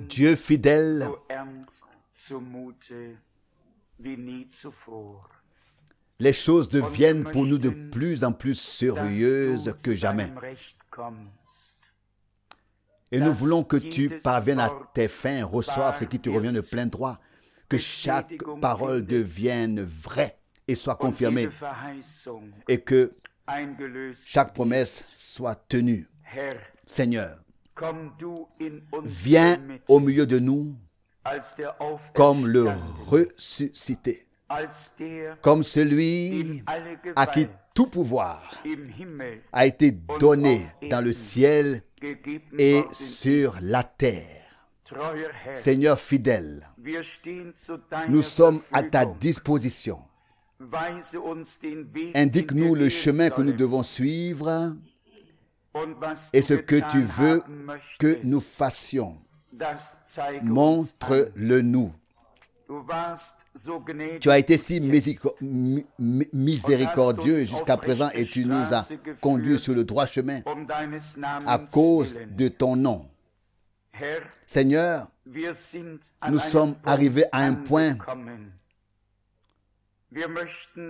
Dieu fidèle, les choses deviennent pour nous de plus en plus sérieuses que jamais. Et nous voulons que tu parviennes à tes fins, reçoives ce qui te revient de plein droit, que chaque parole devienne vraie et soit confirmée, et que chaque promesse soit tenue. Seigneur, viens au milieu de nous comme le ressuscité, comme celui à qui tout pouvoir a été donné dans le ciel et sur la terre. Seigneur fidèle, nous sommes à ta disposition. Indique-nous le chemin que nous devons suivre et ce que tu veux que nous fassions. Montre-le nous. Tu as été si miséricordieux jusqu'à présent et tu nous as conduits sur le droit chemin à cause de ton nom. Seigneur, nous sommes arrivés à un point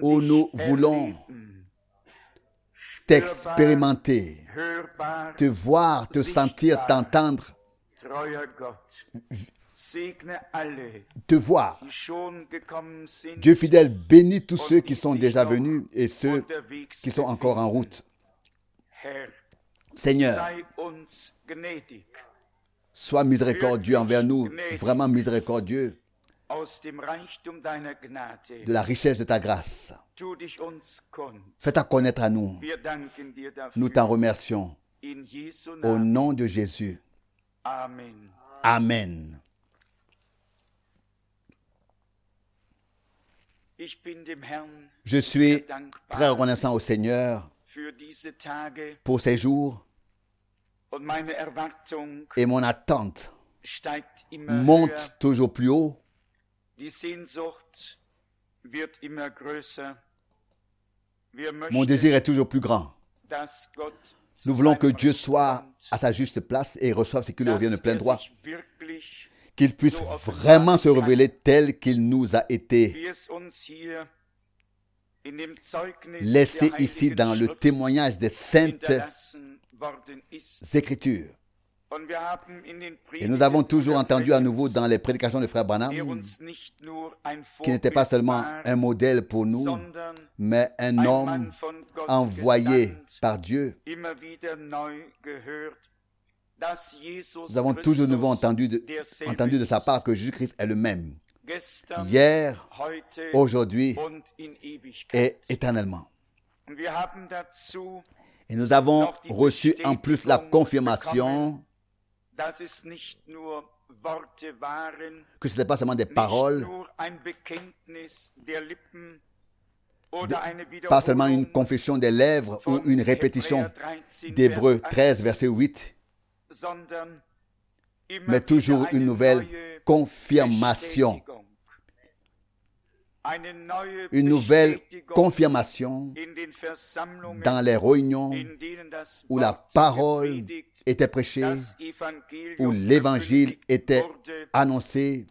où nous voulons t'expérimenter, te voir, te sentir, t'entendre, te voir. Dieu fidèle, bénis tous ceux qui sont déjà venus et ceux qui sont encore en route. Seigneur, sois miséricordieux envers nous, vraiment miséricordieux de la richesse de ta grâce. Fais-ta connaître à nous. Nous t'en remercions. Au nom de Jésus. Amen. Je suis très reconnaissant au Seigneur pour ces jours et mon attente monte toujours plus haut. Mon désir est toujours plus grand. Nous voulons que Dieu soit à sa juste place et reçoive ce qui lui revient de plein droit. Qu'il puisse vraiment se révéler tel qu'il nous a été laissé ici dans le témoignage des saintes Écritures. Et nous avons toujours entendu à nouveau dans les prédications de Frère Branham qui n'était pas seulement un modèle pour nous, mais un homme envoyé par Dieu. Nous avons toujours de nouveau entendu de sa part que Jésus-Christ est le même, hier, aujourd'hui et éternellement. Et nous avons reçu en plus la confirmation que ce n'était pas seulement des paroles, pas seulement une confession des lèvres ou une répétition d'Hébreux 13, verset 8, mais toujours une nouvelle confirmation. Une nouvelle confirmation dans les réunions où la parole était prêchée, où l'évangile était annoncé.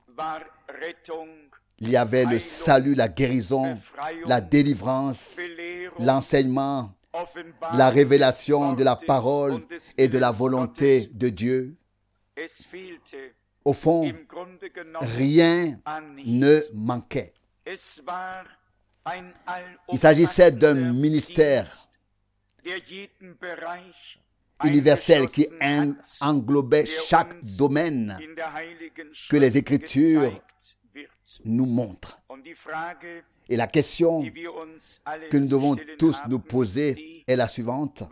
Il y avait le salut, la guérison, la délivrance, l'enseignement, la révélation de la parole et de la volonté de Dieu. Au fond, rien ne manquait. Il s'agissait d'un ministère universel qui englobait chaque domaine que les Écritures nous montrent. Et la question que nous devons tous nous poser est la suivante.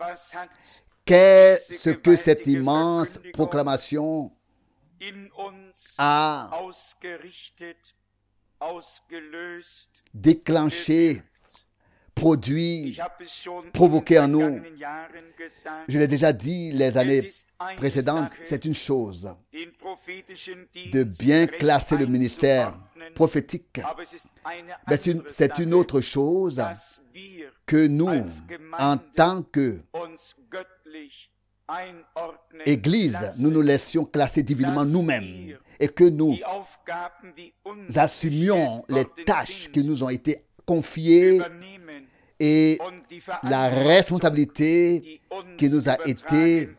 Qu'est-ce que cette immense proclamation a déclenché, produit, provoqué en nous? Je l'ai déjà dit les années précédentes, c'est une chose de bien classer le ministère prophétique, mais c'est une autre chose que nous, en tant que Église, nous nous laissions classer divinement nous-mêmes et que nous assumions les tâches qui nous ont été confiées et la responsabilité qui nous a été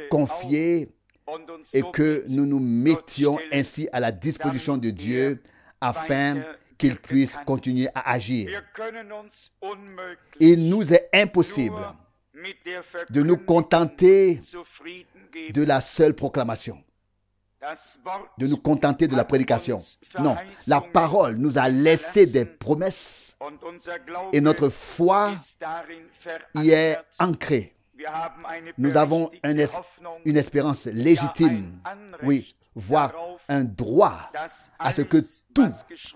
confiée et que nous nous mettions ainsi à la disposition de Dieu afin qu'il puisse continuer à agir. Il nous est impossible de nous contenter de la seule proclamation, de nous contenter de la prédication. Non, la parole nous a laissé des promesses et notre foi y est ancrée. Nous avons une espérance légitime, oui, voire un droit à ce que tout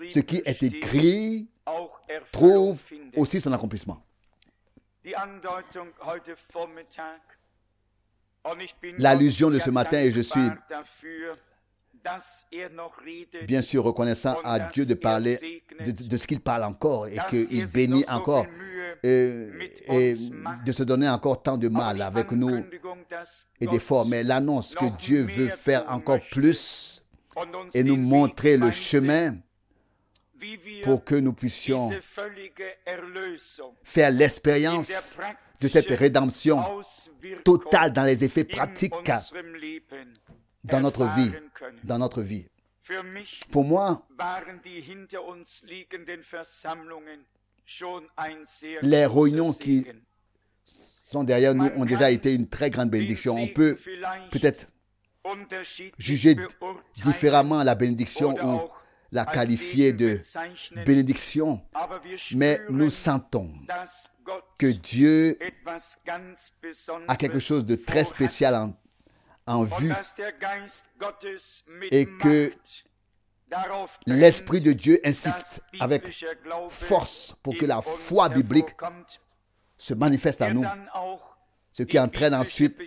ce qui est écrit trouve aussi son accomplissement. L'allusion de ce matin, et je suis bien sûr reconnaissant à Dieu de parler de ce qu'il parle encore et qu'il bénit encore et de se donner encore tant de mal avec nous et d'efforts. Mais l'annonce que Dieu veut faire encore plus et nous montrer le chemin pour que nous puissions faire l'expérience de cette rédemption totale dans les effets pratiques dans notre vie. Pour moi, les réunions qui sont derrière nous ont déjà été une très grande bénédiction. On peut peut-être juger différemment la bénédiction ou la qualifier de bénédiction, mais nous sentons que Dieu a quelque chose de très spécial en vue et que l'Esprit de Dieu insiste avec force pour que la foi biblique se manifeste à nous, ce qui entraîne ensuite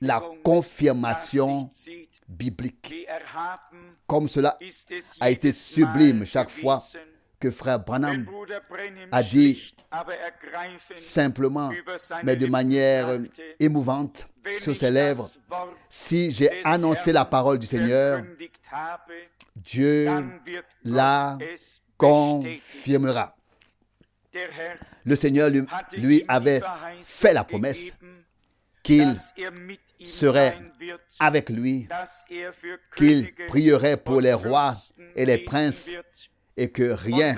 la confirmation biblique. Comme cela a été sublime chaque fois que frère Branham a dit simplement, mais de manière émouvante sur ses lèvres, si j'ai annoncé la parole du Seigneur, Dieu la confirmera. Le Seigneur lui avait fait la promesse qu'il serait avec lui, qu'il prierait pour les rois et les princes et que rien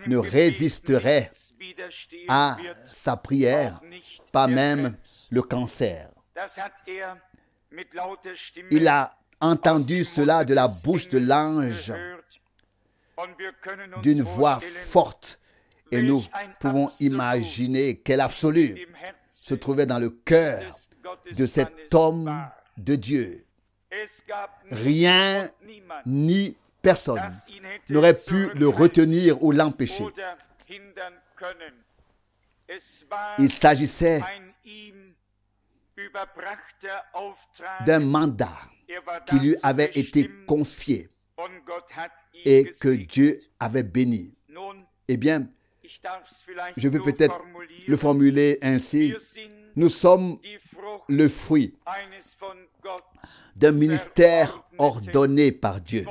ne résisterait à sa prière, pas même le cancer. Il a entendu cela de la bouche de l'ange d'une voix forte et nous pouvons imaginer quel absolu se trouvait dans le cœur de cet homme de Dieu. Rien ni personne n'aurait pu le retenir ou l'empêcher. Il s'agissait d'un mandat qui lui avait été confié et que Dieu avait béni. Eh bien, je vais peut-être le formuler ainsi. Nous sommes le fruit d'un ministère ordonné par Dieu,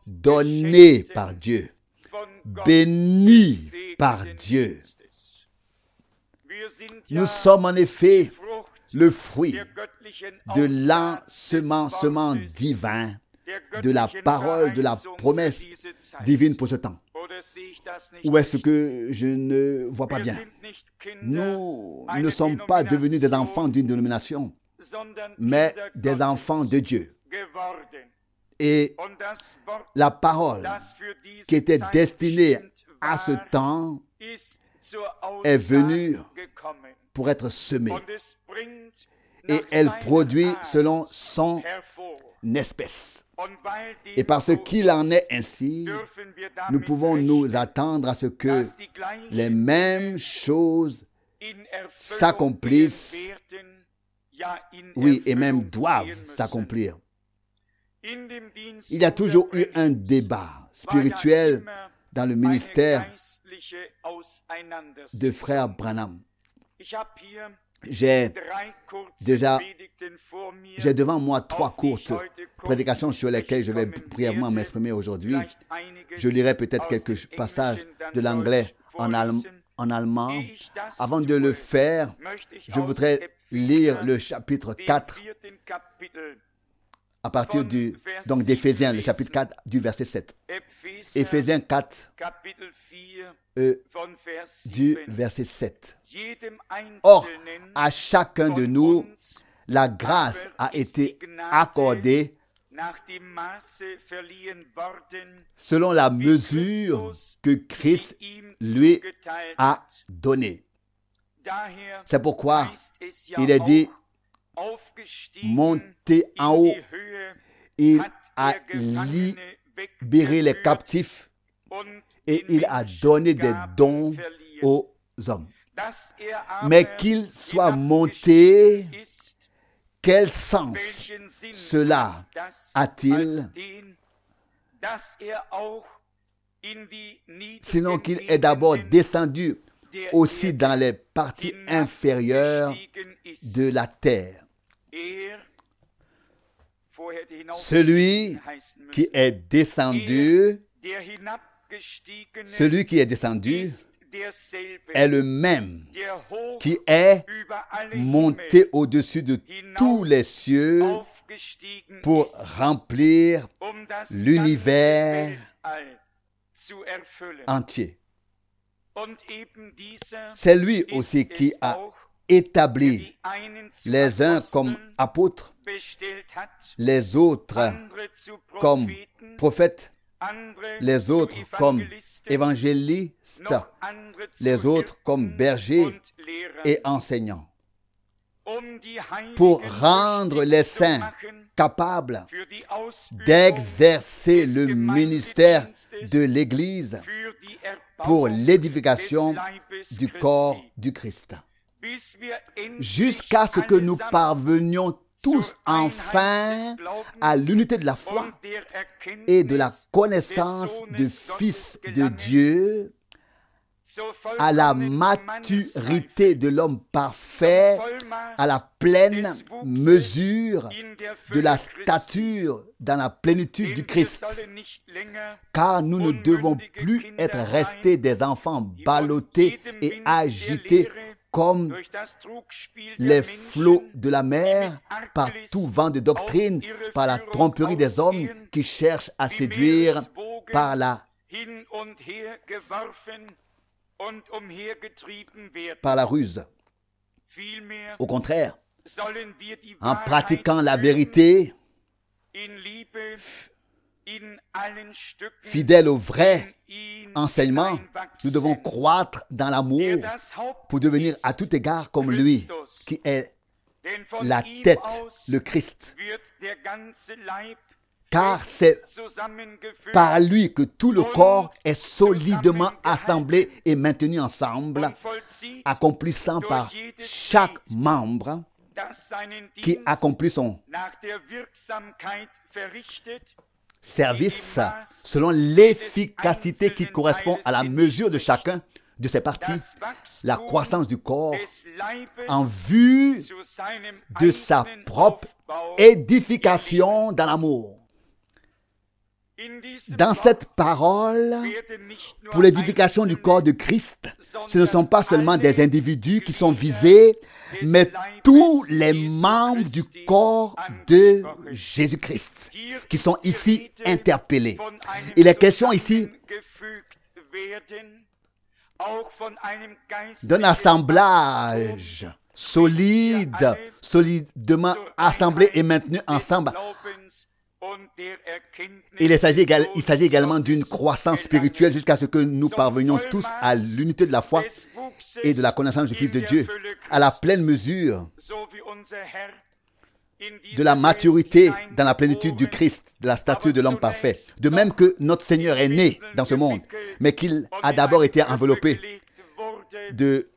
donné par Dieu, béni par Dieu. Nous sommes en effet le fruit de l'ensemencement divin, de la parole, de la promesse divine pour ce temps. Ou est-ce que je ne vois pas bien? Nous ne sommes pas devenus des enfants d'une dénomination, mais des enfants de Dieu. Et la parole qui était destinée à ce temps est venue pour être semée. Et elle produit selon son espèce. Et parce qu'il en est ainsi, nous pouvons nous attendre à ce que les mêmes choses s'accomplissent, oui, et même doivent s'accomplir. Il y a toujours eu un débat spirituel dans le ministère de frère Branham. J'ai devant moi 3 courtes prédications sur lesquelles je vais brièvement m'exprimer aujourd'hui. Je lirai peut-être quelques passages de l'anglais en allemand. Avant de le faire, je voudrais lire le chapitre 4 à partir d'Éphésiens, le chapitre 4 du verset 7. Éphésiens 4 du verset 7. Or, à chacun de nous, la grâce a été accordée selon la mesure que Christ lui a donnée. C'est pourquoi il est dit, monter en haut, il a libéré les captifs et il a donné des dons aux hommes. Mais qu'il soit monté, quel sens cela a-t-il? Sinon qu'il est d'abord descendu aussi dans les parties inférieures de la terre. Celui qui est descendu est le même qui est monté au-dessus de tous les cieux pour remplir l'univers entier. C'est lui aussi qui a établi les uns comme apôtres, les autres comme prophètes, les autres comme évangélistes, les autres comme bergers et enseignants, pour rendre les saints capables d'exercer le ministère de l'Église pour l'édification du corps du Christ, jusqu'à ce que nous parvenions tous enfin à l'unité de la foi et de la connaissance du Fils de Dieu, à la maturité de l'homme parfait, à la pleine mesure de la stature dans la plénitude du Christ. Car nous ne devons plus être restés des enfants ballottés et agités comme les flots de la mer, par tout vent de doctrine, par la tromperie des hommes qui cherchent à séduire par la ruse. Au contraire, en pratiquant la vérité, fidèle au vrai enseignement, nous devons croître dans l'amour pour devenir à tout égard comme lui, qui est la tête, le Christ. Car c'est par lui que tout le corps est solidement assemblé et maintenu ensemble, accomplissant par chaque membre qui accomplit son service selon l'efficacité qui correspond à la mesure de chacun de ses parties, la croissance du corps en vue de sa propre édification dans l'amour. Dans cette parole, pour l'édification du corps de Christ, ce ne sont pas seulement des individus qui sont visés, mais tous les membres du corps de Jésus-Christ qui sont ici interpellés. Il est question ici d'un assemblage solidement assemblé et maintenu ensemble. Il s'agit également d'une croissance spirituelle jusqu'à ce que nous parvenions tous à l'unité de la foi et de la connaissance du Fils de Dieu, à la pleine mesure de la maturité dans la plénitude du Christ, de la stature de l'homme parfait. De même que notre Seigneur est né dans ce monde, mais qu'il a d'abord été enveloppé de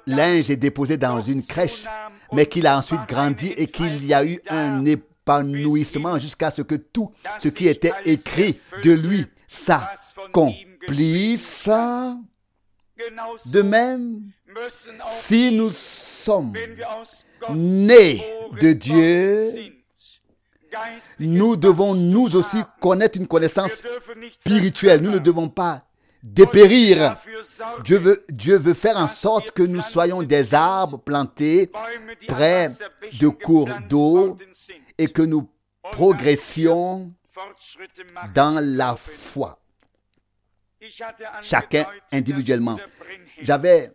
linge et déposé dans une crèche, mais qu'il a ensuite grandi et qu'il y a eu un épanouissement jusqu'à ce que tout ce qui était écrit de lui s'accomplisse. De même, si nous sommes nés de Dieu, nous devons nous aussi connaître une connaissance spirituelle. Nous ne devons pas dépérir. Dieu veut faire en sorte que nous soyons des arbres plantés près de cours d'eau et que nous progressions dans la foi. Chacun individuellement. J'avais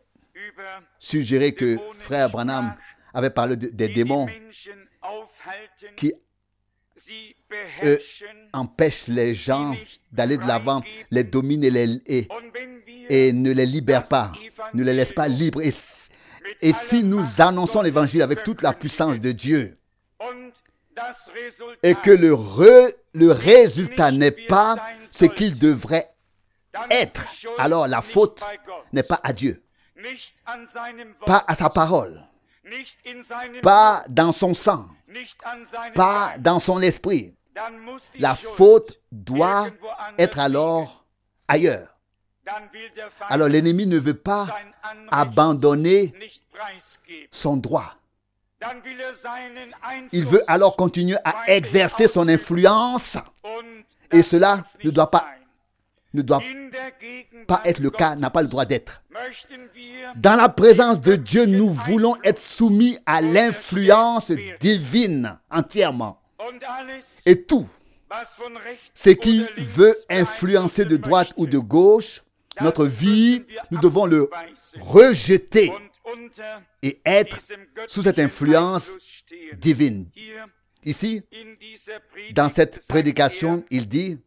suggéré que Frère Branham avait parlé des démons qui empêchent les gens d'aller de l'avant, les dominent et ne les libèrent pas, ne les laissent pas libres. Et si nous annonçons l'évangile avec toute la puissance de Dieu et que le résultat n'est pas ce qu'il devrait être, alors la faute n'est pas à Dieu, pas à sa parole, pas dans son sang, pas dans son esprit. La faute doit être alors ailleurs. Alors l'ennemi ne veut pas abandonner son droit. Il veut alors continuer à exercer son influence et cela ne doit pas être le cas, n'a pas le droit d'être. Dans la présence de Dieu, nous voulons être soumis à l'influence divine entièrement. Et tout ce qui veut influencer de droite ou de gauche notre vie, nous devons le rejeter et être sous cette influence divine. Ici, dans cette prédication, il dit,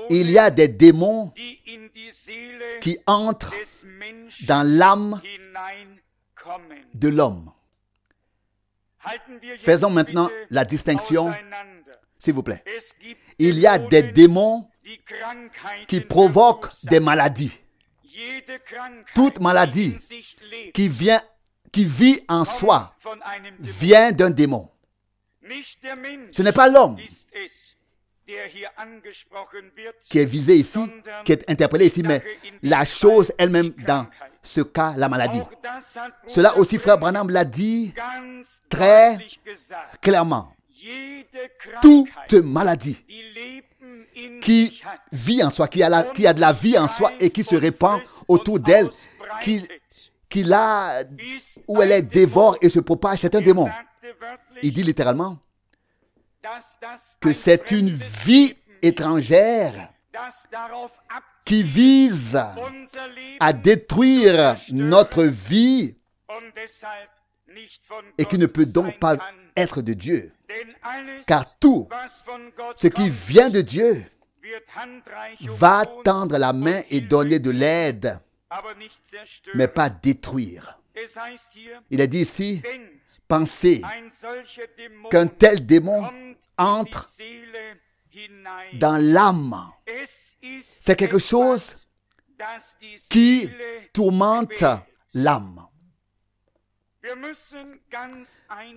il y a des démons qui entrent dans l'âme de l'homme. Faisons maintenant la distinction, s'il vous plaît. Il y a des démons qui provoquent des maladies. Toute maladie qui vit en soi vient d'un démon. Ce n'est pas l'homme qui est visé ici, qui est interpellé ici, mais la chose elle-même, dans ce cas, la maladie. Cela aussi, Frère Branham l'a dit très clairement. Toute maladie qui vit en soi, qui a de la vie en soi et qui se répand autour d'elle, où elle est dévore et se propage, c'est un démon. Il dit littéralement que c'est une vie étrangère qui vise à détruire notre vie et qui ne peut donc pas être de Dieu. Car tout ce qui vient de Dieu va tendre la main et donner de l'aide, mais pas détruire. Il est dit ici, pensez qu'un tel démon entre dans l'âme. C'est quelque chose qui tourmente l'âme.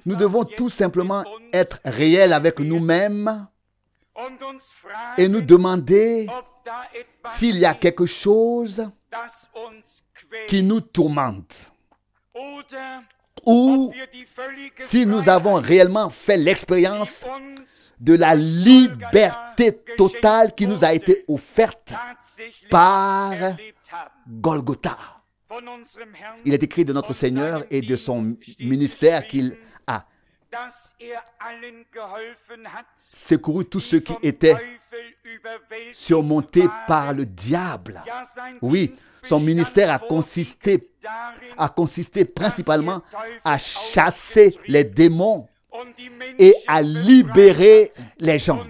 Nous devons tout simplement être réels avec nous-mêmes et nous demander s'il y a quelque chose qui nous tourmente ou si nous avons réellement fait l'expérience de la liberté totale qui nous a été offerte par Golgotha. Il est écrit de notre Seigneur et de son ministère qu'il a secouru tous ceux qui étaient surmontés par le diable. Oui, son ministère a consisté principalement à chasser les démons et à libérer les gens.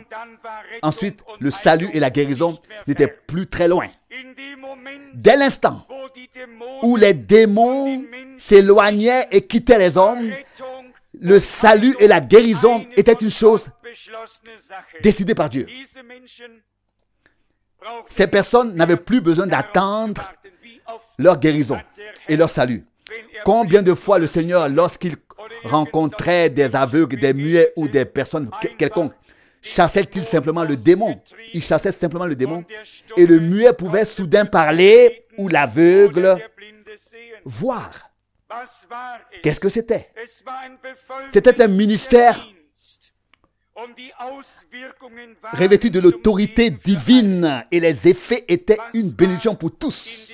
Ensuite, le salut et la guérison n'étaient plus très loin. Dès l'instant où les démons s'éloignaient et quittaient les hommes, le salut et la guérison étaient une chose décidée par Dieu. Ces personnes n'avaient plus besoin d'attendre leur guérison et leur salut. Combien de fois le Seigneur, lorsqu'il rencontrait des aveugles, des muets ou des personnes quelconques, chassait-il simplement le démon? Il chassait simplement le démon et le muet pouvait soudain parler ou l'aveugle voir. Qu'est-ce que c'était? C'était un ministère revêtu de l'autorité divine et les effets étaient une bénédiction pour tous.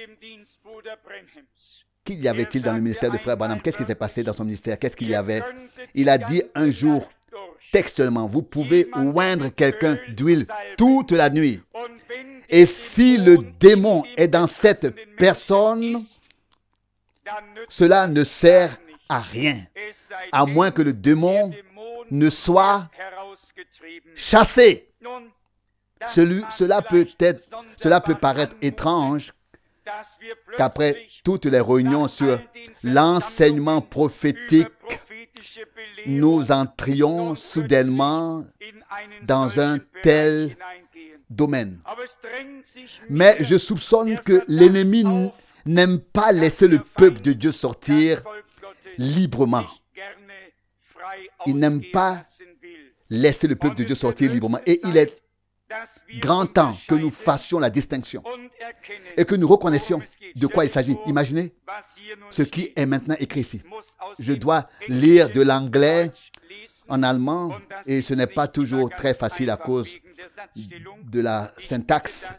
Qu'y avait-il dans le ministère de Frère Branham? Qu'est-ce qui s'est passé dans son ministère? Qu'est-ce qu'il y avait? Il a dit un jour, textuellement, vous pouvez oindre quelqu'un d'huile toute la nuit. Et si le démon est dans cette personne, cela ne sert à rien, à moins que le démon ne soit chassé. Cela peut paraître étrange qu'après toutes les réunions sur l'enseignement prophétique, nous entrions soudainement dans un tel domaine. Mais je soupçonne que l'ennemi n'aime pas laisser le peuple de Dieu sortir librement. Il n'aime pas laisser le peuple de Dieu sortir librement. Et il est grand temps que nous fassions la distinction et que nous reconnaissions de quoi il s'agit. Imaginez ce qui est maintenant écrit ici. Je dois lire de l'anglais en allemand et ce n'est pas toujours très facile à cause de la syntaxe.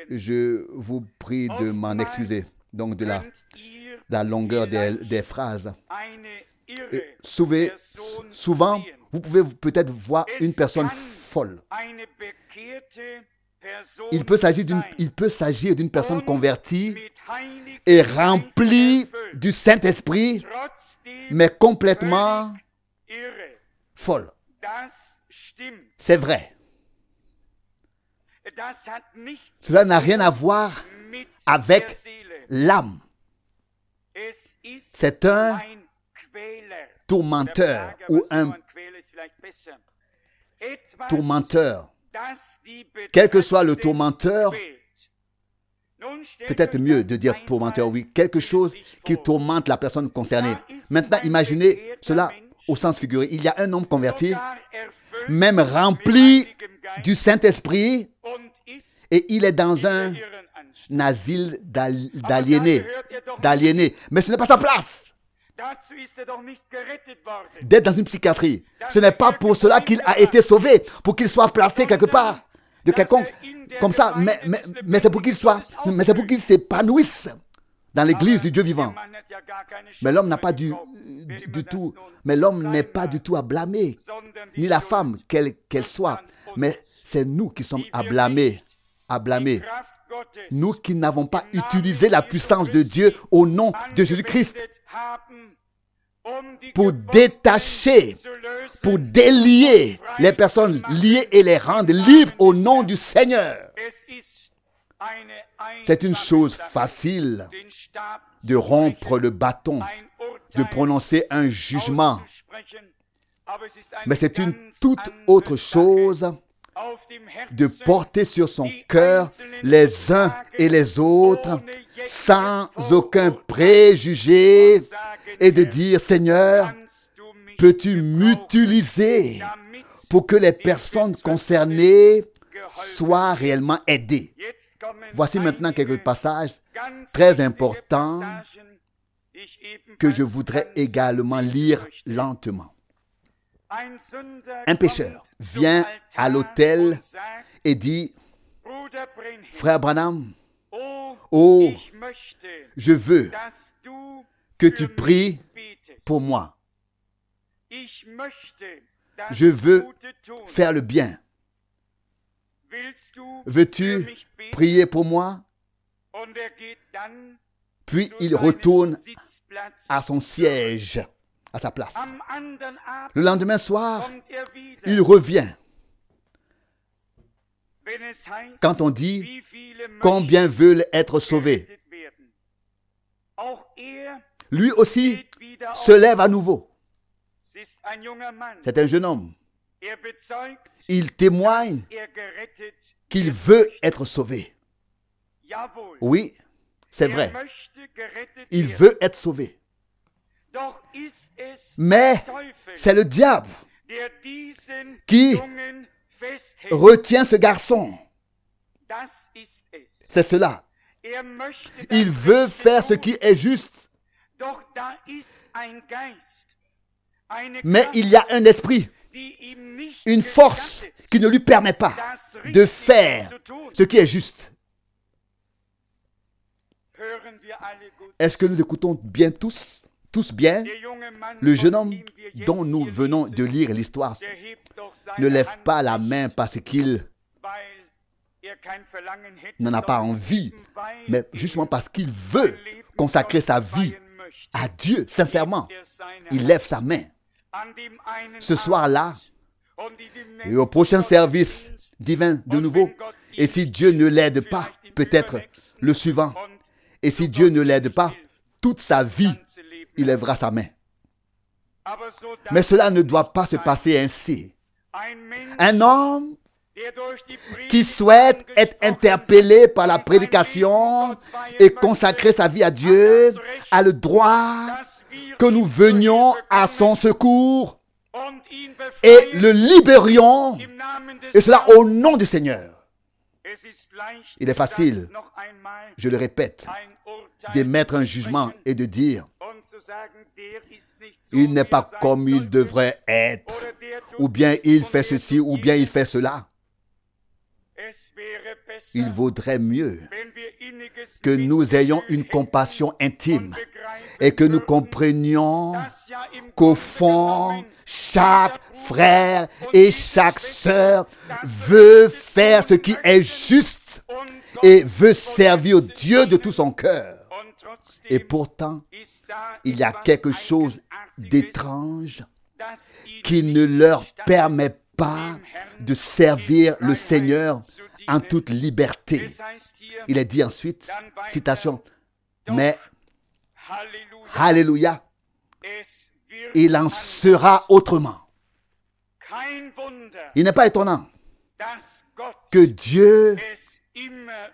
Je vous prie de m'en excuser. Donc de la longueur des phrases. Souvent, vous pouvez peut-être voir une personne folle. Il peut s'agir d'une personne convertie et remplie du Saint-Esprit, mais complètement folle. C'est vrai. Cela n'a rien à voir avec l'âme. C'est un tourmenteur ou un tourmenteur. Quel que soit le tourmenteur, peut-être mieux de dire tourmenteur, oui, quelque chose qui tourmente la personne concernée. Maintenant, imaginez cela au sens figuré. Il y a un homme converti, même rempli du Saint-Esprit, et il est dans un asile d'aliénés. Mais ce n'est pas sa place d'être dans une psychiatrie. Ce n'est pas pour cela qu'il a été sauvé, pour qu'il soit placé quelque part de quelconque comme ça, mais c'est pour qu'il s'épanouisse dans l'église du Dieu vivant. Mais l'homme n'a pas du tout, mais l'homme n'est pas du tout à blâmer, ni la femme, qu'elle soit, mais c'est nous qui sommes à blâmer. Nous qui n'avons pas utilisé la puissance de Dieu au nom de Jésus-Christ pour détacher, pour délier les personnes liées et les rendre libres au nom du Seigneur. C'est une chose facile de rompre le bâton, de prononcer un jugement, mais c'est une toute autre chose de porter sur son cœur les uns et les autres sans aucun préjugé et de dire, Seigneur, peux-tu m'utiliser pour que les personnes concernées soient réellement aidées? Voici maintenant quelques passages très importants que je voudrais également lire lentement. Un pécheur vient à l'autel et dit, Frère Branham, oh, je veux que tu pries pour moi. Je veux faire le bien. Veux-tu prier pour moi? Puis il retourne à son siège, à sa place. Le lendemain soir, il revient. Quand on dit combien veulent être sauvés, lui aussi se lève à nouveau. C'est un jeune homme. Il témoigne qu'il veut être sauvé. Oui, c'est vrai. Il veut être sauvé. Mais c'est le diable qui retient ce garçon. C'est cela. Il veut faire ce qui est juste. Mais il y a un esprit, une force qui ne lui permet pas de faire ce qui est juste. Est-ce que nous écoutons bien tous bien? Le jeune homme dont nous venons de lire l'histoire ne lève pas la main parce qu'il n'en a pas envie, mais justement parce qu'il veut consacrer sa vie à Dieu, sincèrement. Il lève sa main. Ce soir-là, et au prochain service divin de nouveau, et si Dieu ne l'aide pas, peut-être le suivant, et si Dieu ne l'aide pas, toute sa vie, il lèvera sa main. Mais cela ne doit pas se passer ainsi. Un homme qui souhaite être interpellé par la prédication et consacrer sa vie à Dieu a le droit que nous venions à son secours et le libérions, et cela au nom du Seigneur. Il est facile, je le répète, d'émettre un jugement et de dire il n'est pas comme il devrait être, ou bien il fait ceci, ou bien il fait cela. Il vaudrait mieux que nous ayons une compassion intime et que nous comprenions qu'au fond, chaque frère et chaque sœur veut faire ce qui est juste et veut servir Dieu de tout son cœur. Et pourtant, il y a quelque chose d'étrange qui ne leur permet pas de servir le Seigneur en toute liberté. Il est dit ensuite, citation, mais, alléluia, il en sera autrement. Il n'est pas étonnant que Dieu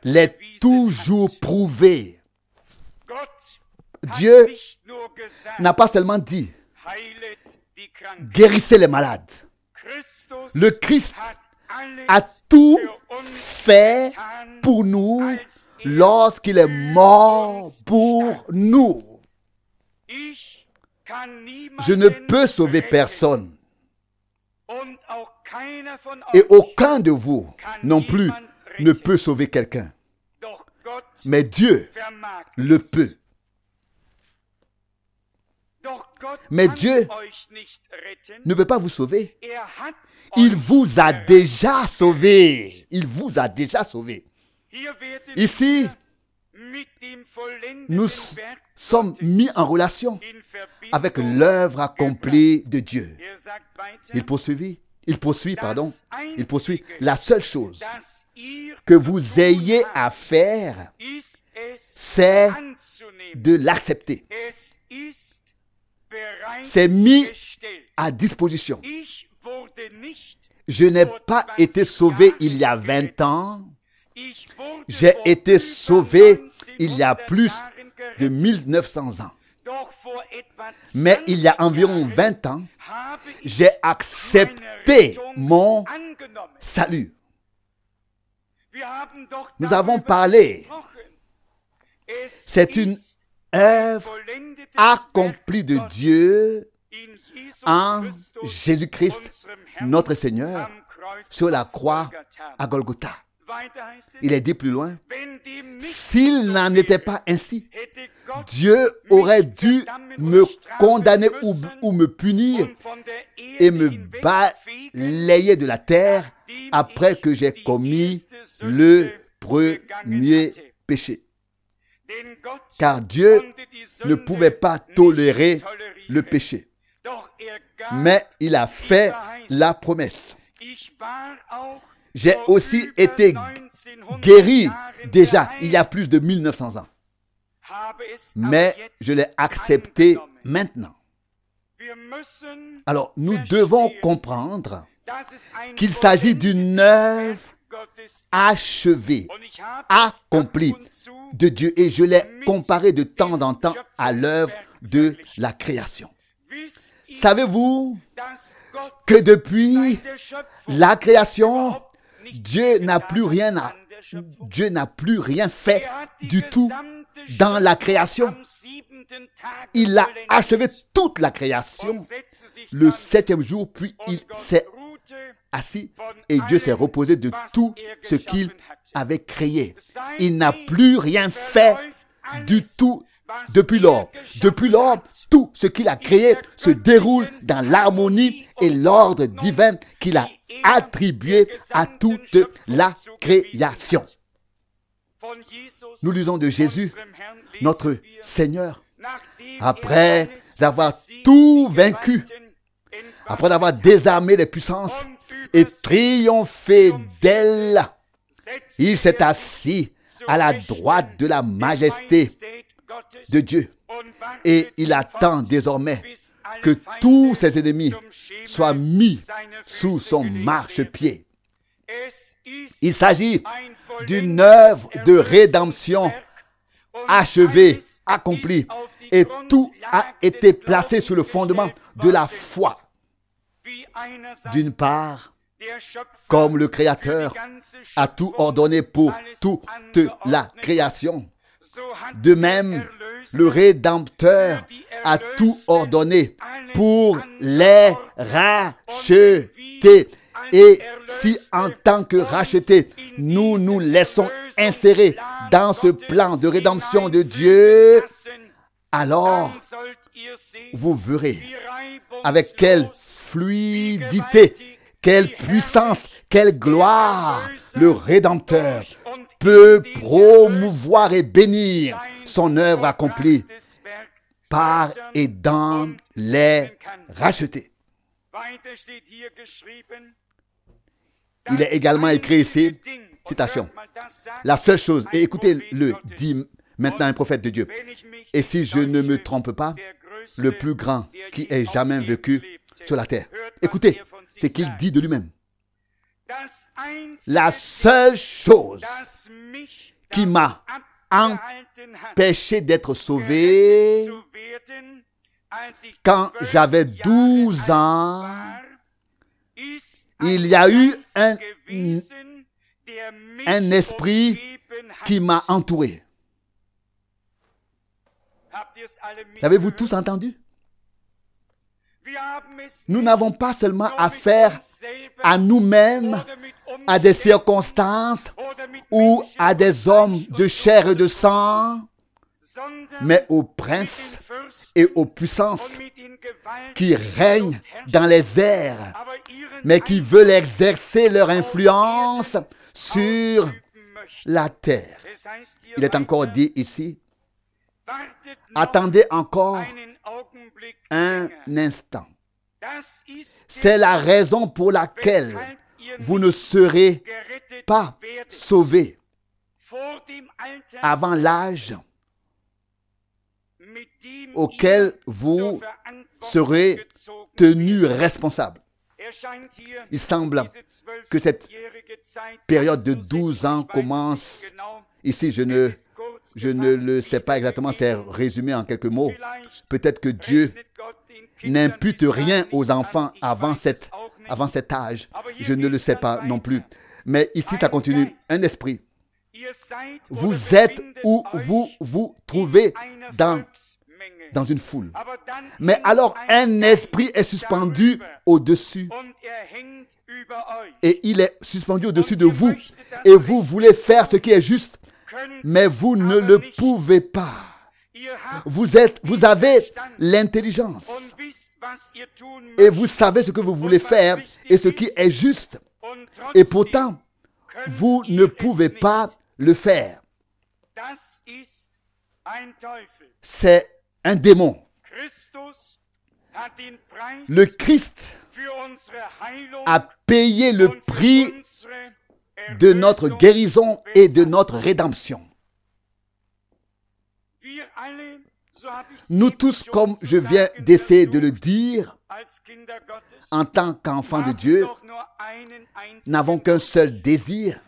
l'ait toujours prouvé. Dieu n'a pas seulement dit, guérissez les malades. Le Christ a tout fait pour nous lorsqu'il est mort pour nous. Je ne peux sauver personne. Et aucun de vous non plus ne peut sauver quelqu'un. Mais Dieu le peut. Mais Dieu ne peut pas vous sauver. Il vous a déjà sauvé. Il vous a déjà sauvé. Ici, nous sommes mis en relation avec l'œuvre accomplie de Dieu. Il poursuit. La seule chose que vous ayez à faire, c'est de l'accepter. C'est mis à disposition. Je n'ai pas été sauvé il y a 20 ans. J'ai été sauvé il y a plus de 1900 ans. Mais il y a environ 20 ans, j'ai accepté mon salut. Nous avons parlé. C'est une œuvre accomplie de Dieu en Jésus-Christ, notre Seigneur, sur la croix à Golgotha. Il est dit plus loin, s'il n'en était pas ainsi, Dieu aurait dû me condamner ou me punir et me balayer de la terre après que j'ai commis le premier péché. Car Dieu ne pouvait pas tolérer le péché. Mais il a fait la promesse. J'ai aussi été guéri déjà il y a plus de 1900 ans. Mais je l'ai accepté maintenant. Alors, nous devons comprendre qu'il s'agit d'une œuvre achevée, accomplie de Dieu. Et je l'ai comparé de temps en temps à l'œuvre de la création. Savez-vous que depuis la création, Dieu n'a plus rien Dieu n'a plus rien fait du tout dans la création. Il a achevé toute la création le 7e jour, puis il s'est assis et Dieu s'est reposé de tout ce qu'il avait créé. Il n'a plus rien fait du tout depuis lors. Depuis lors, tout ce qu'il a créé se déroule dans l'harmonie et l'ordre divin qu'il a attribué à toute la création. Nous lisons de Jésus, notre Seigneur, après avoir tout vaincu, après avoir désarmé les puissances et triomphé d'elles, il s'est assis à la droite de la majesté de Dieu. Et il attend désormais que tous ses ennemis soient mis sous son marchepied. Il s'agit d'une œuvre de rédemption achevée, accomplie, et tout a été placé sur le fondement de la foi. D'une part, comme le Créateur a tout ordonné pour toute la création, de même, le Rédempteur a tout ordonné pour les racheter. Et si en tant que rachetés, nous nous laissons insérer dans ce plan de rédemption de Dieu, alors vous verrez avec quelle fluidité, quelle puissance, quelle gloire le Rédempteur peut promouvoir et bénir son œuvre accomplie par et dans les rachetés. Il est également écrit ici, citation, la seule chose, et écoutez-le, dit maintenant un prophète de Dieu, et si je ne me trompe pas, le plus grand qui ait jamais vécu sur la terre. Écoutez ce qu'il dit de lui-même. La seule chose qui m'a empêché d'être sauvé quand j'avais 12 ans, il y a eu un esprit qui m'a entouré. Avez-vous tous entendu? Nous n'avons pas seulement affaire à nous-mêmes, à des circonstances ou à des hommes de chair et de sang, mais aux princes et aux puissances qui règnent dans les airs, mais qui veulent exercer leur influence sur la terre. Il est encore dit ici, attendez encore un instant. C'est la raison pour laquelle vous ne serez pas sauvés avant l'âge auquel vous serez tenus responsables. Il semble que cette période de 12 ans commence ici. Je ne le sais pas exactement, c'est résumé en quelques mots. Peut-être que Dieu n'impute rien aux enfants avant cet âge. Je ne le sais pas non plus. Mais ici, ça continue. Un esprit. Vous êtes où vous vous trouvez dans une foule. Mais alors, un esprit est suspendu au-dessus. Et il est suspendu au-dessus de vous. Et vous voulez faire ce qui est juste, mais vous ne le pouvez pas. Vous avez l'intelligence. Et vous savez ce que vous voulez faire et ce qui est juste. Et pourtant, vous ne pouvez pas le faire. C'est un démon. Le Christ a payé le prix de notre guérison et de notre rédemption. Nous tous, comme je viens d'essayer de le dire, en tant qu'enfants de Dieu, n'avons qu'un seul désir,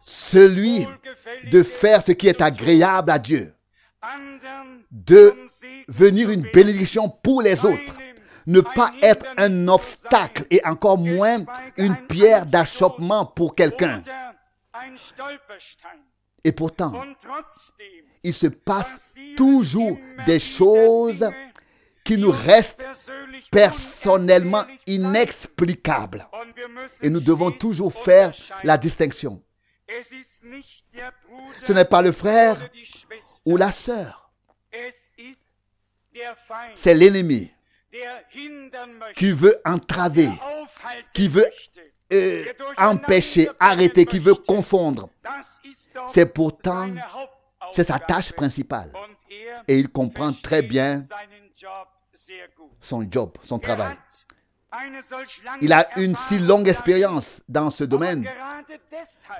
celui de faire ce qui est agréable à Dieu, de venir une bénédiction pour les autres, ne pas être un obstacle et encore moins une pierre d'achoppement pour quelqu'un Et pourtant, il se passe toujours des choses qui nous restent personnellement inexplicables. Et nous devons toujours faire la distinction. Ce n'est pas le frère ou la sœur. C'est l'ennemi qui veut entraver, qui veut empêcher, arrêter, qui veut confondre. C'est pourtant, c'est sa tâche principale. Et il comprend très bien son job, son travail. Il a une si longue expérience dans ce domaine.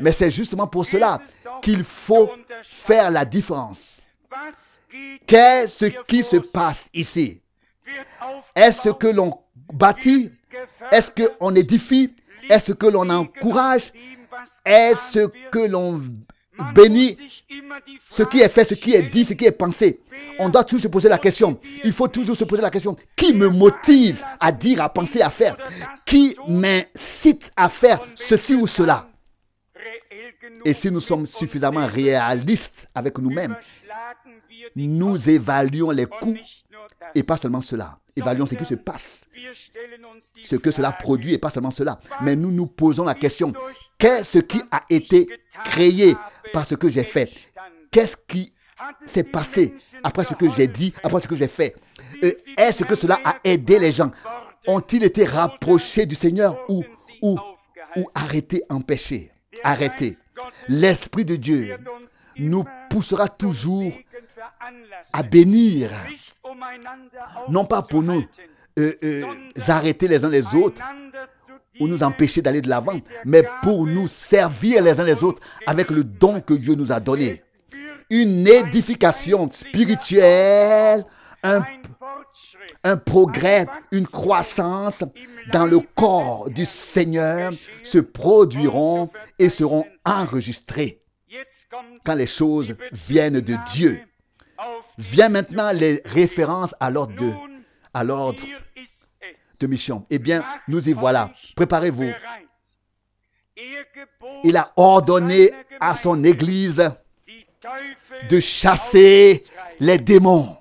Mais c'est justement pour cela qu'il faut faire la différence. Qu'est-ce qui se passe ici? Est-ce que l'on bâtit? Est-ce qu'on édifie? Est-ce que l'on encourage? Est-ce que l'on bénit? Ce qui est fait, ce qui est dit, ce qui est pensé. On doit toujours se poser la question. Il faut toujours se poser la question. Qui me motive à dire, à penser, à faire? Qui m'incite à faire ceci ou cela? Et si nous sommes suffisamment réalistes avec nous-mêmes, nous évaluons les coûts et pas seulement cela. Évaluons ce qui se passe, ce que cela produit et pas seulement cela. Mais nous nous posons la question, qu'est-ce qui a été créé par ce que j'ai fait? Qu'est-ce qui s'est passé après ce que j'ai dit, après ce que j'ai fait? Est-ce que cela a aidé les gens? Ont-ils été rapprochés du Seigneur ou arrêtés, empêchés? Arrêtés. L'Esprit de Dieu nous poussera toujours à bénir, non pas pour nous arrêter les uns les autres ou nous empêcher d'aller de l'avant, mais pour nous servir les uns les autres avec le don que Dieu nous a donné. Une édification spirituelle, un progrès, une croissance dans le corps du Seigneur se produiront et seront enregistrés quand les choses viennent de Dieu. Vient maintenant les références à l'ordre de mission. Eh bien, nous y voilà. Préparez-vous. Il a ordonné à son Église de chasser les démons.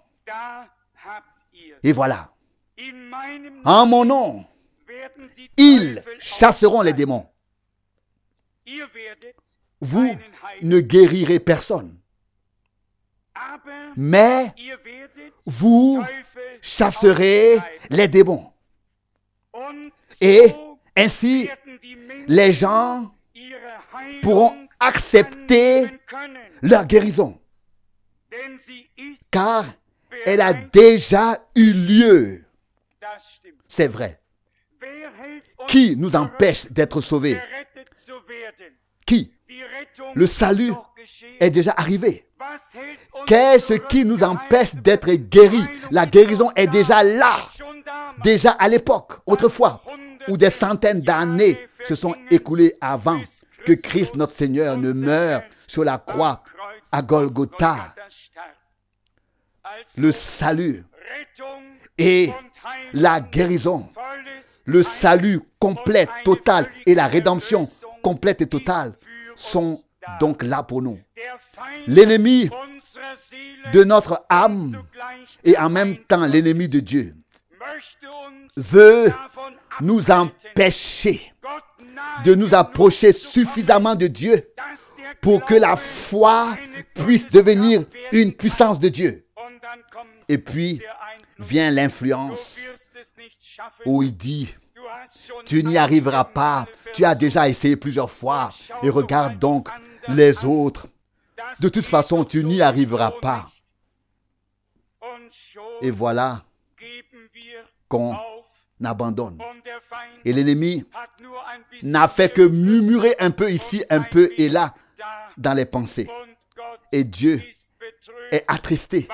Et voilà. En mon nom, ils chasseront les démons. Vous ne guérirez personne. Mais vous chasserez les démons. Et ainsi, les gens pourront accepter leur guérison. Car elle a déjà eu lieu. C'est vrai. Qui nous empêche d'être sauvés? Qui? Le salut est déjà arrivé. Qu'est-ce qui nous empêche d'être guéris? La guérison est déjà là, déjà à l'époque, autrefois, où des centaines d'années se sont écoulées avant que Christ notre Seigneur ne meure sur la croix à Golgotha. Le salut et la guérison, le salut complet, total et la rédemption complète et totale sont donc là pour nous. L'ennemi de notre âme et en même temps l'ennemi de Dieu veut nous empêcher de nous approcher suffisamment de Dieu pour que la foi puisse devenir une puissance de Dieu. Et puis vient l'influence où il dit: tu n'y arriveras pas, tu as déjà essayé plusieurs fois et regarde donc les autres. De toute façon, tu n'y arriveras pas. Et voilà qu'on abandonne. Et l'ennemi n'a fait que murmurer un peu ici, un peu et là dans les pensées. Et Dieu est attristé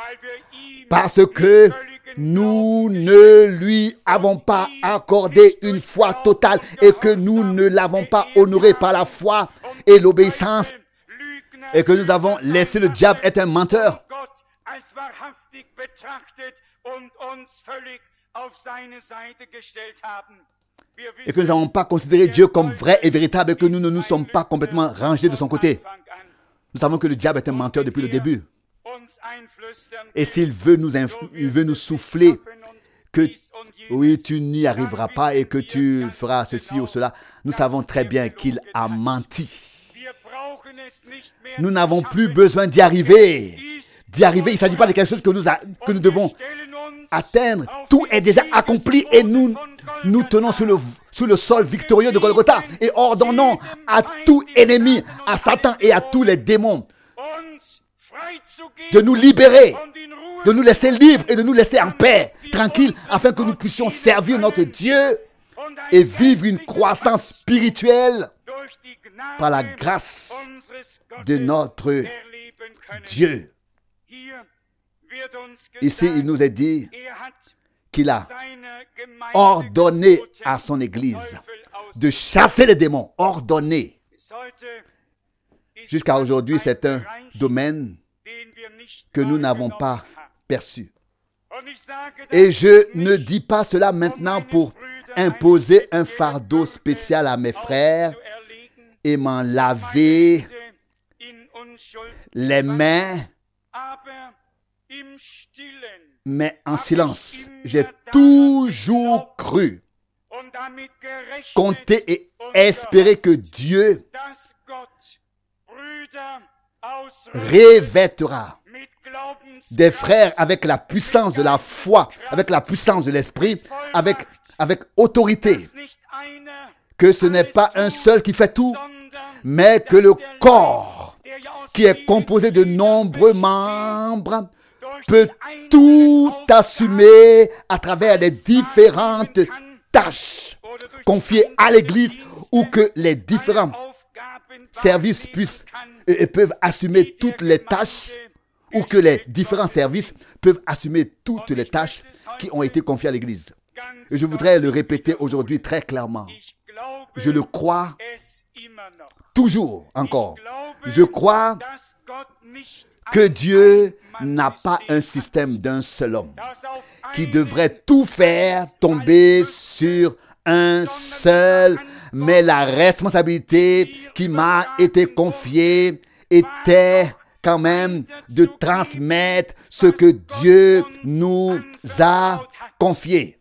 parce que nous ne lui avons pas accordé une foi totale et que nous ne l'avons pas honoré par la foi et l'obéissance et que nous avons laissé le diable être un menteur. et que nous n'avons pas considéré Dieu comme vrai et véritable et que nous ne nous sommes pas complètement rangés de son côté. Nous savons que le diable est un menteur depuis le début. Et s'il veut nous souffler que oui, tu n'y arriveras pas et que tu feras ceci ou cela, nous savons très bien qu'il a menti. Nous n'avons plus besoin d'y arriver. Il ne s'agit pas de quelque chose que nous devons atteindre. Tout est déjà accompli et nous tenons sur le sol victorieux de Golgotha et ordonnons à tout ennemi, à Satan et à tous les démons de nous libérer, de nous laisser libres et de nous laisser en paix, tranquilles, afin que nous puissions servir notre Dieu et vivre une croissance spirituelle par la grâce de notre Dieu. Ici, il nous est dit qu'il a ordonné à son Église de chasser les démons, ordonné. Jusqu'à aujourd'hui, c'est un domaine que nous n'avons pas perçu. Et je ne dis pas cela maintenant pour imposer un fardeau spécial à mes frères et m'en laver les mains, mais en silence. J'ai toujours cru, compté et espéré que Dieu revêtera des frères avec la puissance de la foi, avec la puissance de l'esprit, avec autorité. Que ce n'est pas un seul qui fait tout, mais que le corps, qui est composé de nombreux membres, peut tout assumer à travers les différentes tâches confiées à l'Église ou que les différents services peuvent assumer toutes les tâches ou que les différents services peuvent assumer toutes les tâches qui ont été confiées à l'Église. Et je voudrais le répéter aujourd'hui très clairement. Je le crois toujours encore. Je crois que Dieu n'a pas un système d'un seul homme qui devrait tout faire tomber sur un seul, mais la responsabilité qui m'a été confiée était quand même de transmettre ce que Dieu nous a confié.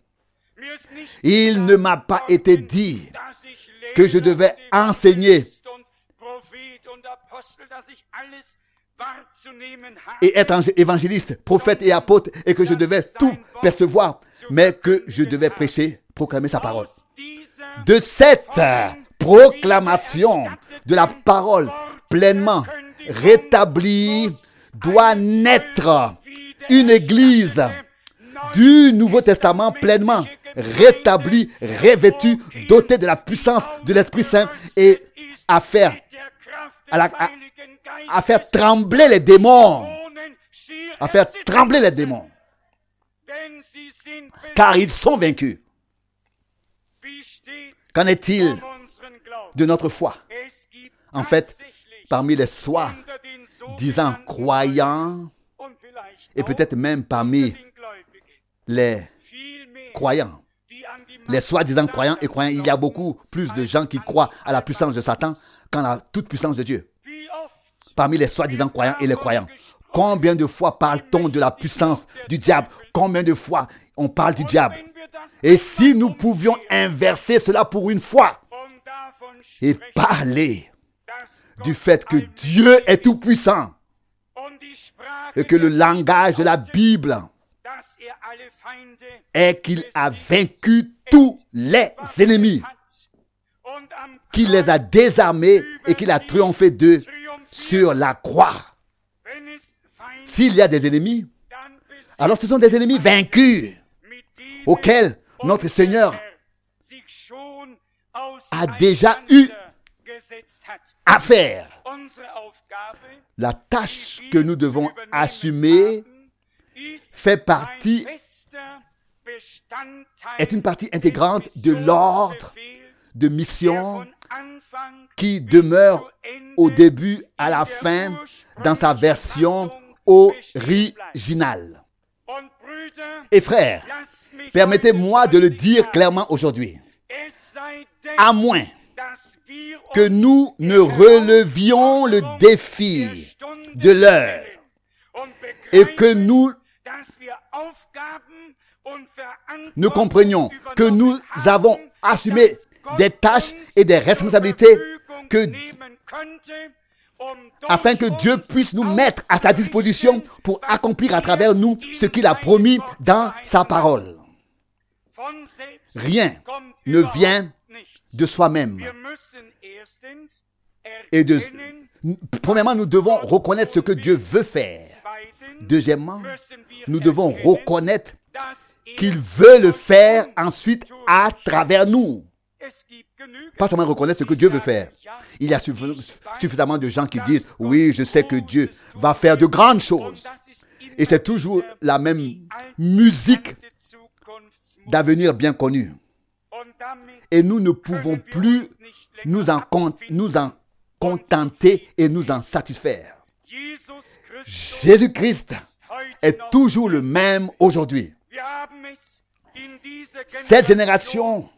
Il ne m'a pas été dit que je devais enseigner et être évangéliste, prophète et apôtre, et que je devais tout percevoir, mais que je devais prêcher, proclamer sa parole. De cette proclamation de la parole pleinement rétablie doit naître une église du Nouveau Testament pleinement rétablie, revêtue, dotée de la puissance de l'Esprit Saint et à faire trembler les démons. À faire trembler les démons. Car ils sont vaincus. Qu'en est-il de notre foi? En fait, parmi les soi-disant croyants, et peut-être même parmi les croyants, les soi-disant croyants et croyants, il y a beaucoup plus de gens qui croient à la puissance de Satan qu'à la toute puissance de Dieu. Parmi les soi-disant croyants et les croyants, combien de fois parle-t-on de la puissance du diable? Combien de fois on parle du diable? Et si nous pouvions inverser cela pour une fois et parler du fait que Dieu est tout puissant et que le langage de la Bible est qu'il a vaincu tous les ennemis, qu'il les a désarmés et qu'il a triomphé d'eux sur la croix. S'il y a des ennemis, alors ce sont des ennemis vaincus auxquels notre Seigneur a déjà eu affaire. La tâche que nous devons assumer est une partie intégrante de l'ordre de mission qui demeure au début à la fin dans sa version originale. Et frères, permettez-moi de le dire clairement aujourd'hui. à moins que nous ne relevions le défi de l'heure et que nous comprenions que nous avons assumé des tâches et des responsabilités afin que Dieu puisse nous mettre à sa disposition pour accomplir à travers nous ce qu'il a promis dans sa parole. Rien ne vient de soi-même. Et premièrement, nous devons reconnaître ce que Dieu veut faire. Deuxièmement, nous devons reconnaître qu'il veut le faire ensuite à travers nous. Pas seulement reconnaître ce que Dieu veut faire. Il y a suffisamment de gens qui disent « Oui, je sais que Dieu va faire de grandes choses. » Et c'est toujours la même musique d'avenir bien connu. Et nous ne pouvons plus nous en contenter et nous en satisfaire. Jésus-Christ est toujours le même aujourd'hui. Cette génération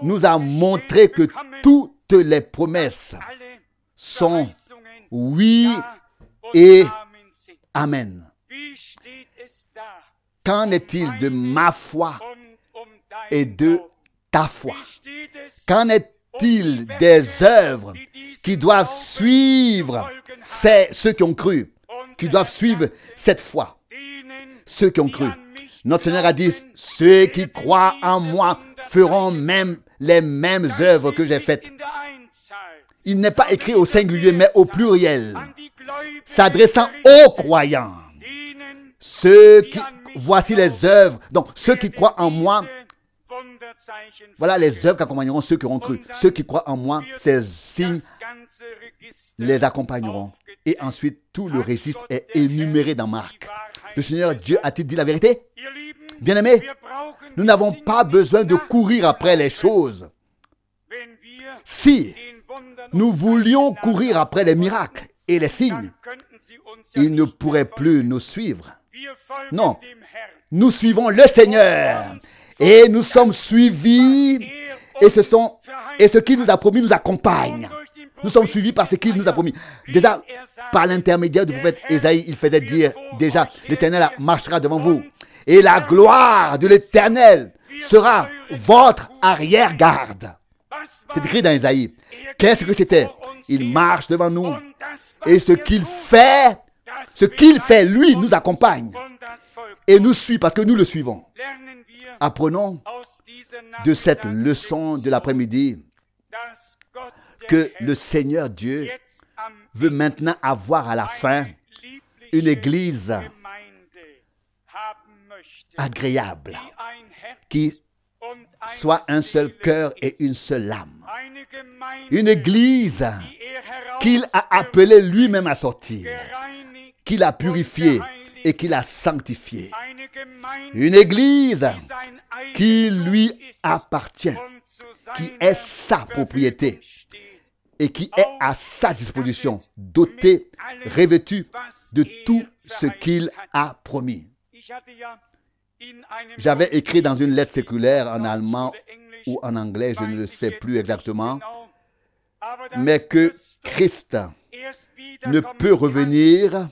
nous a montré que toutes les promesses sont oui et amen. Qu'en est-il de ma foi et de ta foi? Qu'en est-il des œuvres qui doivent suivre ceux qui ont cru, qui doivent suivre cette foi? Ceux qui ont cru. Notre Seigneur a dit, ceux qui croient en moi feront même les mêmes œuvres que j'ai faites. Il n'est pas écrit au singulier, mais au pluriel, s'adressant aux croyants. Voici les œuvres. Donc, ceux qui croient en moi, voilà les œuvres qui accompagneront ceux qui auront cru. Ceux qui croient en moi, ces signes les accompagneront. Et ensuite, tout le récit est énuméré dans Marc. Le Seigneur Dieu a-t-il dit la vérité? Bien-aimés, nous n'avons pas besoin de courir après les choses. Si nous voulions courir après les miracles et les signes, ils ne pourraient plus nous suivre. Non, nous suivons le Seigneur et nous sommes suivis et ce qu'il nous a promis nous accompagne. Nous sommes suivis par ce qu'il nous a promis. Déjà, par l'intermédiaire du prophète Ésaïe, il faisait dire déjà, l'Éternel marchera devant vous. Et la gloire de l'Éternel sera votre arrière-garde. C'est écrit dans Ésaïe. Qu'est-ce que c'était? Il marche devant nous. Et ce qu'il fait, lui, nous accompagne. Et nous suit parce que nous le suivons. Apprenons de cette leçon de l'après-midi que le Seigneur Dieu veut maintenant avoir à la fin une église agréable, qui soit un seul cœur et une seule âme. Une église qu'il a appelée lui-même à sortir, qu'il a purifiée et qu'il a sanctifiée. Une église qui lui appartient, qui est sa propriété et qui est à sa disposition, dotée, revêtue de tout ce qu'il a promis. J'avais écrit dans une lettre séculaire en allemand ou en anglais, je ne le sais plus exactement, mais que Christ ne peut revenir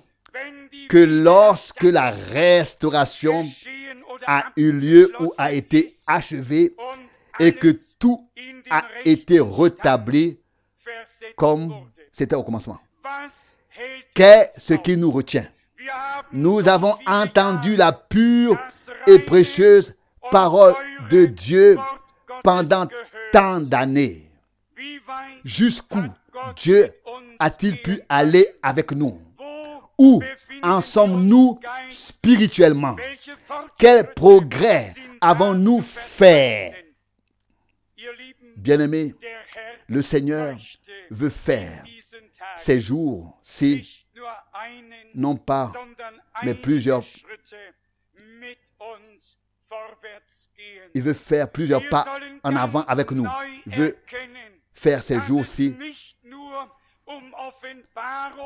que lorsque la restauration a eu lieu ou a été achevée et que tout a été rétabli comme c'était au commencement. Qu'est-ce qui nous retient? Nous avons entendu la pure et précieuse parole de Dieu pendant tant d'années. Jusqu'où Dieu a-t-il pu aller avec nous? Où en sommes-nous spirituellement? Quel progrès avons-nous fait? Bien-aimés, le Seigneur veut faire ces jours-ci, non pas, mais plusieurs. Il veut faire plusieurs pas en avant avec nous. Il veut faire ces jours-ci,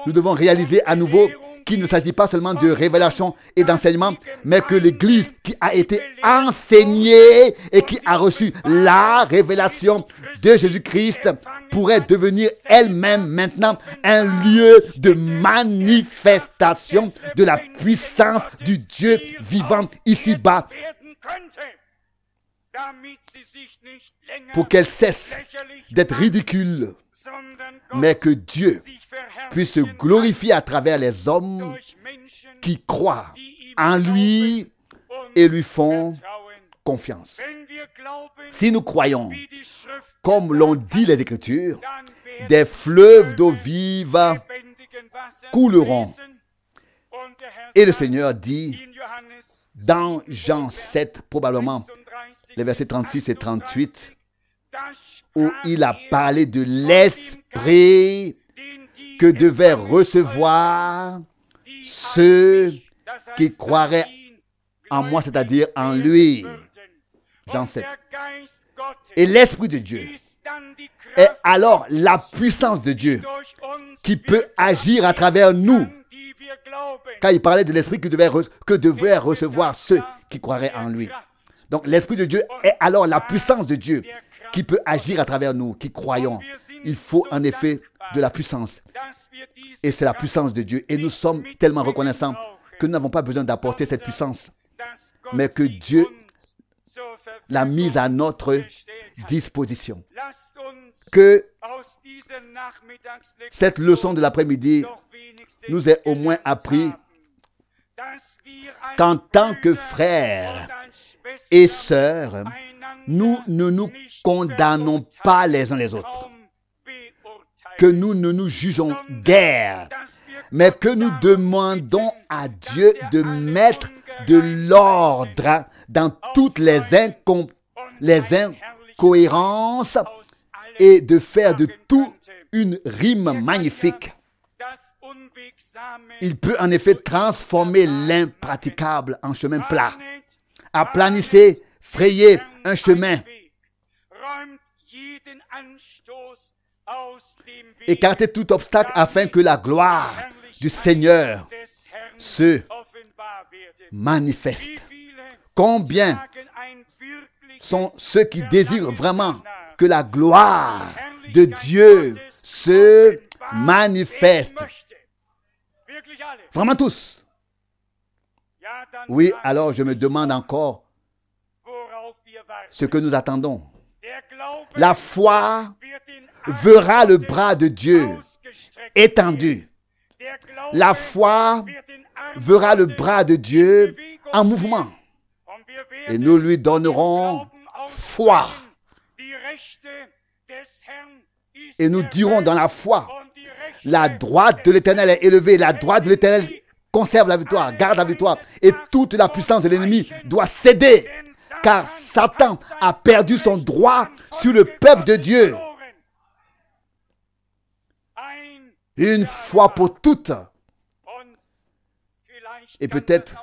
Nous devons réaliser à nouveau qu'il ne s'agit pas seulement de révélation et d'enseignement, mais que l'Église qui a été enseignée et qui a reçu la révélation de Jésus-Christ pourrait devenir elle-même maintenant un lieu de manifestation de la puissance du Dieu vivant ici-bas, pour qu'elle cesse d'être ridicule, mais que Dieu puisse se glorifier à travers les hommes qui croient en lui et lui font confiance. Si nous croyons, comme l'ont dit les Écritures, des fleuves d'eau vive couleront. Et le Seigneur dit dans Jean 7, probablement les versets 36 et 38, où il a parlé de l'Esprit que devaient recevoir ceux qui croiraient en moi, c'est-à-dire en lui. Jean 7. Et l'Esprit de Dieu est alors la puissance de Dieu qui peut agir à travers nous. Quand il parlait de l'Esprit que devaient recevoir ceux qui croiraient en lui. Donc l'Esprit de Dieu est alors la puissance de Dieu qui peut agir à travers nous, qui croyons. Il faut en effet de la puissance. Et c'est la puissance de Dieu. Et nous sommes tellement reconnaissants que nous n'avons pas besoin d'apporter cette puissance, mais que Dieu l'a mise à notre disposition. Que cette leçon de l'après-midi nous ait au moins appris qu'en tant que frères et sœurs, nous ne nous condamnons pas les uns les autres, que nous ne nous jugeons guère, mais que nous demandons à Dieu de mettre de l'ordre dans toutes les incohérences et de faire de tout une rime magnifique. Il peut en effet transformer l'impraticable en chemin plat. Aplanissez, frayez un chemin. Écartez tout obstacle afin que la gloire du Seigneur se manifeste. Combien sont ceux qui désirent vraiment que la gloire de Dieu se manifeste? Vraiment tous. Oui, alors je me demande encore ce que nous attendons. La foi verra le bras de Dieu étendu. La foi verra le bras de Dieu en mouvement. Et nous lui donnerons foi. Et nous dirons dans la foi, la droite de l'Éternel est élevée, la droite de l'Éternel conserve la victoire, garde la victoire. Et toute la puissance de l'ennemi doit céder, car Satan a perdu son droit sur le peuple de Dieu. Une fois pour toutes. Et peut-être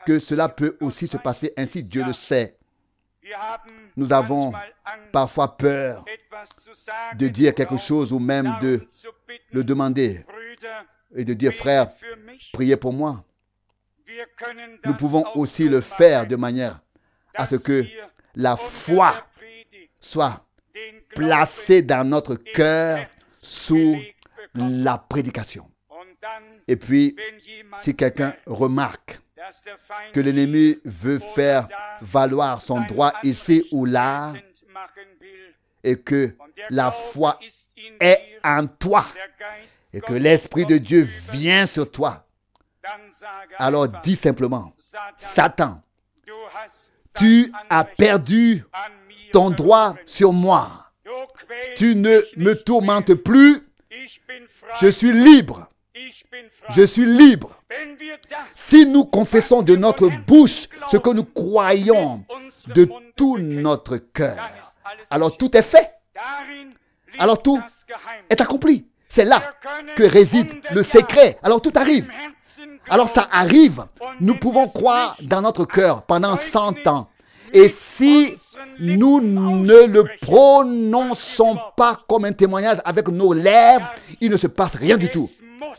que cela peut aussi se passer ainsi, Dieu le sait. Nous avons parfois peur de dire quelque chose ou même de le demander et de dire, frère, priez pour moi. Nous pouvons aussi le faire de manière à ce que la foi soit placée dans notre cœur sous la prédication. Et puis, si quelqu'un remarque que l'ennemi veut faire valoir son droit ici ou là, et que la foi est en toi, et que l'Esprit de Dieu vient sur toi, alors dis simplement, Satan, tu as perdu ton droit sur moi. Tu ne me tourmentes plus. Je suis libre. Je suis libre. Si nous confessons de notre bouche ce que nous croyons de tout notre cœur, alors tout est fait. Alors tout est accompli. C'est là que réside le secret. Alors tout arrive. Alors ça arrive. Nous pouvons croire dans notre cœur pendant 100 ans. Et si nous ne le prononçons pas comme un témoignage avec nos lèvres, il ne se passe rien du tout.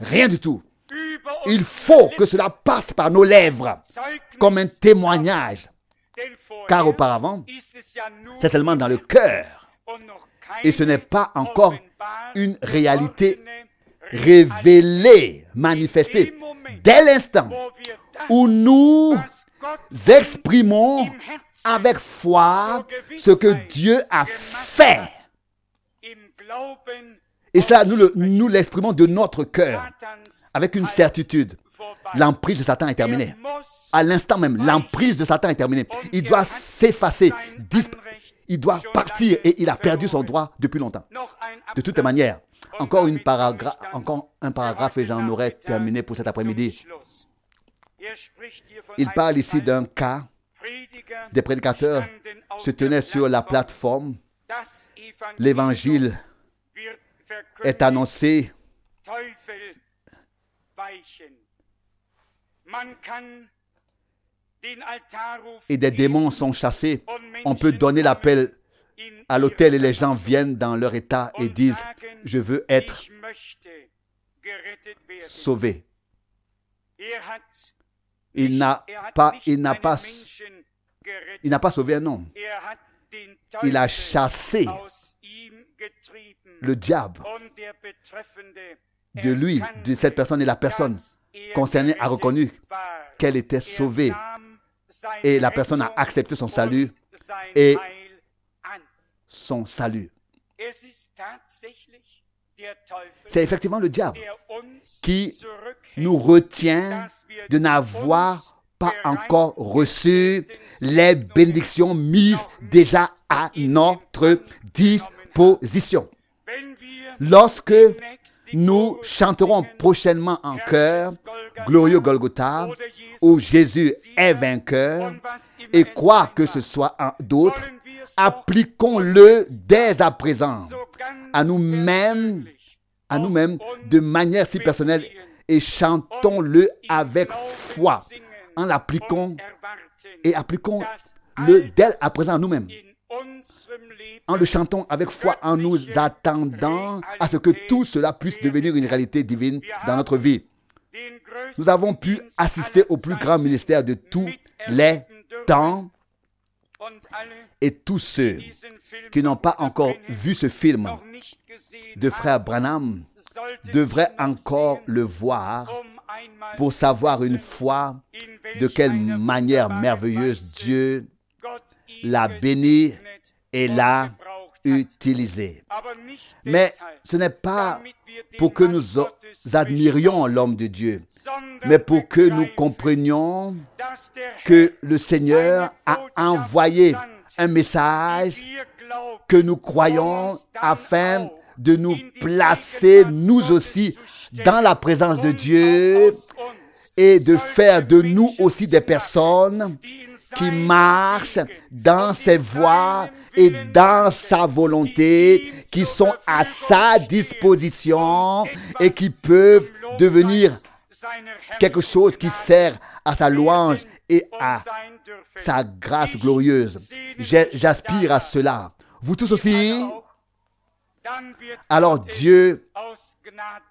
Rien du tout. Il faut que cela passe par nos lèvres comme un témoignage. Car auparavant, c'est seulement dans le cœur. Et ce n'est pas encore une réalité révélée, manifestée. Dès l'instant où nous exprimons avec foi ce que Dieu a fait. Et cela, nous l'exprimons de notre cœur, avec une certitude. L'emprise de Satan est terminée. À l'instant même, l'emprise de Satan est terminée. Il doit s'effacer, il doit partir et il a perdu son droit depuis longtemps. De toutes les manières, encore un paragraphe et j'en aurais terminé pour cet après-midi. Il parle ici d'un cas. Des prédicateurs se tenaient sur la plateforme. L'évangile est annoncé. Et des démons sont chassés. On peut donner l'appel à l'autel et les gens viennent dans leur état et disent « Je veux être sauvé ». Il n'a pas sauvé un homme. Il a chassé le diable de lui, de cette personne, et la personne concernée a reconnu qu'elle était sauvée. Et la personne a accepté son salut et son salut. C'est effectivement le diable qui nous retient de n'avoir pas encore reçu les bénédictions mises déjà à notre disposition. Lorsque nous chanterons prochainement en chœur Glorieux Golgotha, où Jésus est vainqueur, et quoi que ce soit d'autre, appliquons-le dès à présent à nous-mêmes de manière si personnelle et chantons-le avec foi en l'appliquant et appliquons-le dès à présent à nous-mêmes. En le chantant avec foi, en nous attendant à ce que tout cela puisse devenir une réalité divine dans notre vie. Nous avons pu assister au plus grand ministère de tous les temps et tous ceux qui n'ont pas encore vu ce film de frère Branham devraient encore le voir pour savoir une fois de quelle manière merveilleuse Dieu l'a béni et l'a utilisé. Mais ce n'est pas pour que nous admirions l'homme de Dieu, mais pour que nous comprenions que le Seigneur a envoyé un message que nous croyons afin de nous placer nous aussi dans la présence de Dieu et de faire de nous aussi des personnes qui marchent dans ses voies et dans sa volonté, qui sont à sa disposition et qui peuvent devenir quelque chose qui sert à sa louange et à sa grâce glorieuse. J'aspire à cela. Vous tous aussi? Alors Dieu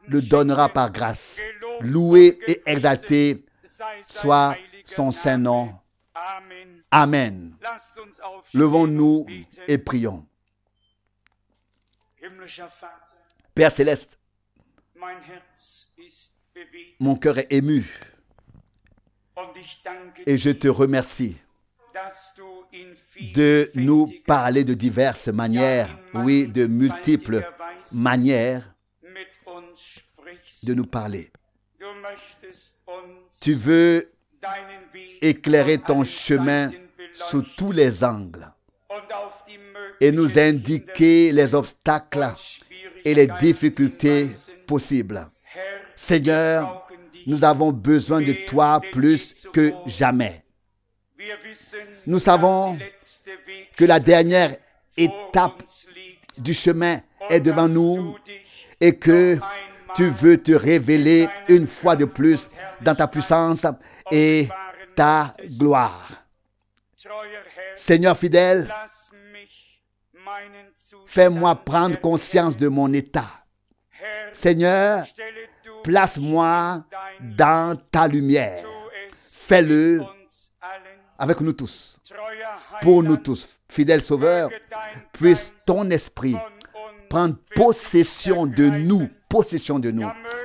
le donnera par grâce. Loué et exalté soit son saint nom. Amen. Levons-nous et prions. Père céleste, mon cœur est ému et je te remercie de nous parler de diverses manières, oui, de multiples manières de nous parler. Tu veux éclairer ton chemin sous tous les angles et nous indiquer les obstacles et les difficultés possibles. Seigneur, nous avons besoin de toi plus que jamais. Nous savons que la dernière étape du chemin est devant nous et que tu veux te révéler une fois de plus dans ta puissance et ta gloire. Seigneur fidèle, Fais-moi prendre conscience de mon état. Seigneur, place-moi dans ta lumière. Fais-le avec nous tous, pour nous tous. Fidèle Sauveur, puisse ton esprit prendre possession de nous.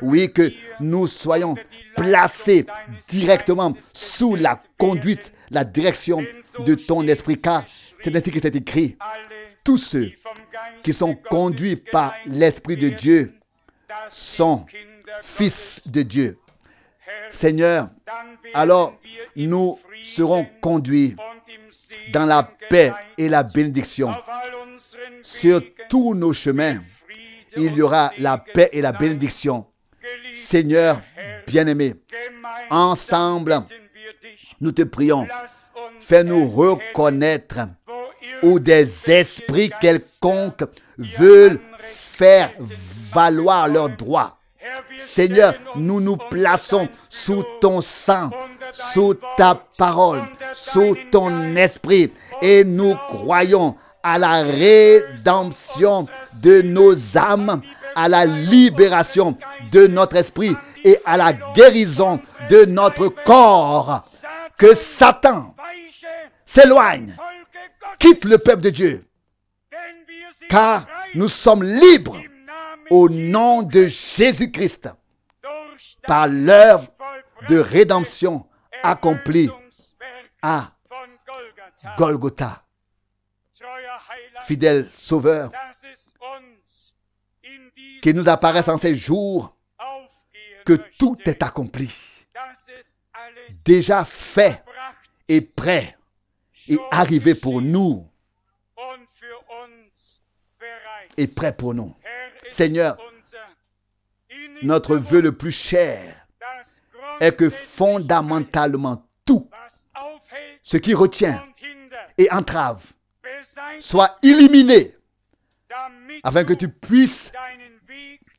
Oui, que nous soyons placés directement sous la conduite, la direction de ton esprit, car c'est ainsi que c'est écrit. Tous ceux qui sont conduits par l'Esprit de Dieu sont fils de Dieu. Seigneur, alors nous serons conduits dans la paix et la bénédiction. Sur tous nos chemins, il y aura la paix et la bénédiction. Seigneur bien-aimé, ensemble, nous te prions. Fais-nous reconnaître où des esprits quelconques veulent faire valoir leurs droits. Seigneur, nous nous plaçons sous ton sang, sous ta parole, sous ton esprit, et nous croyons à la rédemption de nos âmes, à la libération de notre esprit et à la guérison de notre corps. Que Satan s'éloigne, quitte le peuple de Dieu, car nous sommes libres au nom de Jésus-Christ, par l'œuvre de rédemption accomplie à Golgotha. Fidèle Sauveur, qu'il nous apparaisse en ces jours que tout est accompli, déjà fait et prêt et arrivé pour nous et prêt pour nous. Seigneur, notre vœu le plus cher est que fondamentalement tout ce qui retient et entrave soit éliminé afin que tu puisses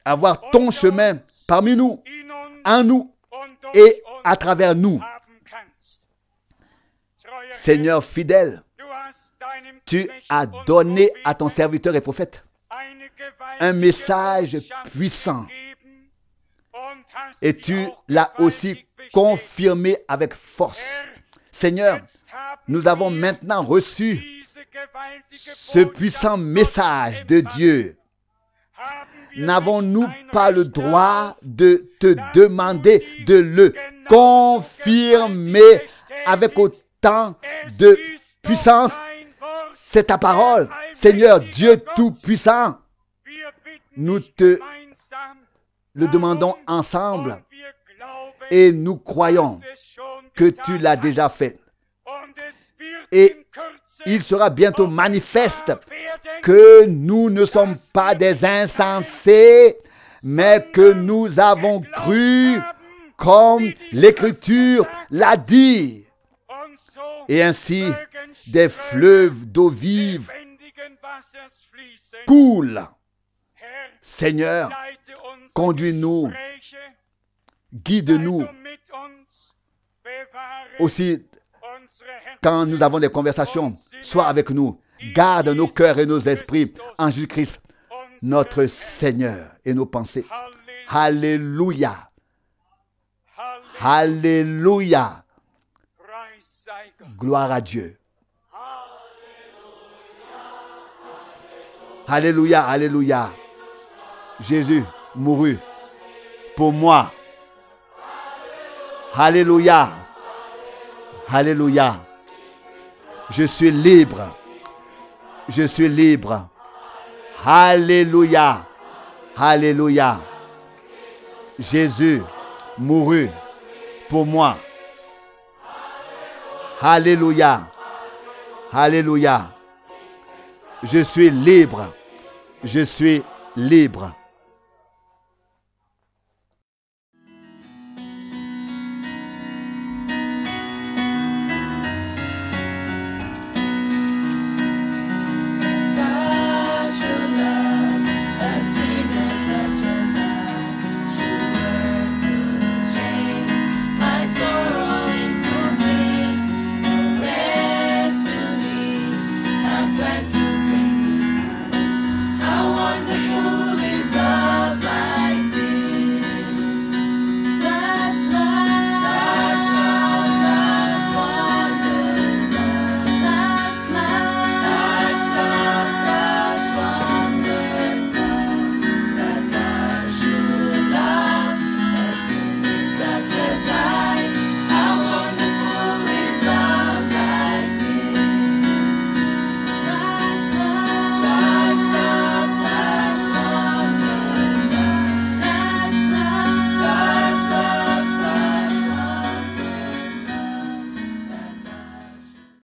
avoir ton chemin parmi nous, en nous et à travers nous. Seigneur fidèle, tu as donné à ton serviteur et prophète un message puissant et tu l'as aussi confirmé avec force. Seigneur, nous avons maintenant reçu ce puissant message de Dieu. N'avons-nous pas le droit de te demander de le confirmer avec autant de puissance? C'est ta parole, Seigneur Dieu Tout-Puissant. Nous te le demandons ensemble et nous croyons que tu l'as déjà fait. Et il sera bientôt manifeste que nous ne sommes pas des insensés, mais que nous avons cru comme l'Écriture l'a dit. Et ainsi, des fleuves d'eau vive coulent. Seigneur, conduis-nous, guide-nous. Aussi, quand nous avons des conversations, sois avec nous. Garde nos cœurs et nos esprits en Jésus-Christ, notre Seigneur, et nos pensées. Alléluia. Alléluia. Gloire à Dieu. Alléluia, alléluia. Jésus mourut pour moi. Alléluia. Alléluia. Je suis libre. Je suis libre. Alléluia. Alléluia. Jésus mourut pour moi. Alléluia. Alléluia. Je suis libre. Je suis libre.